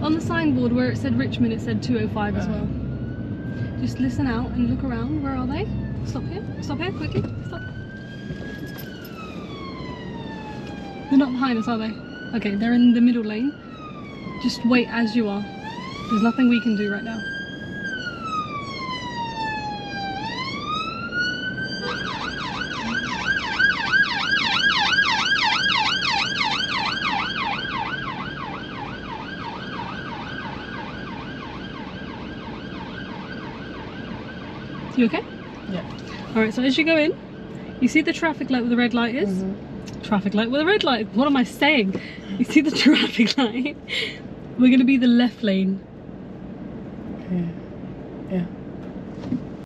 On the signboard where it said Richmond, it said 205 as well. Just listen out and look around. Where are they? Stop here. Stop here, quickly. Stop. They're not behind us, are they? Okay, they're in the middle lane. Just wait as you are. There's nothing we can do right now. You okay? Yeah. Alright, so as you go in, you see the traffic light where the red light is? Traffic light where the red light. What am I saying? You see the traffic light? We're going to be the left lane. Yeah.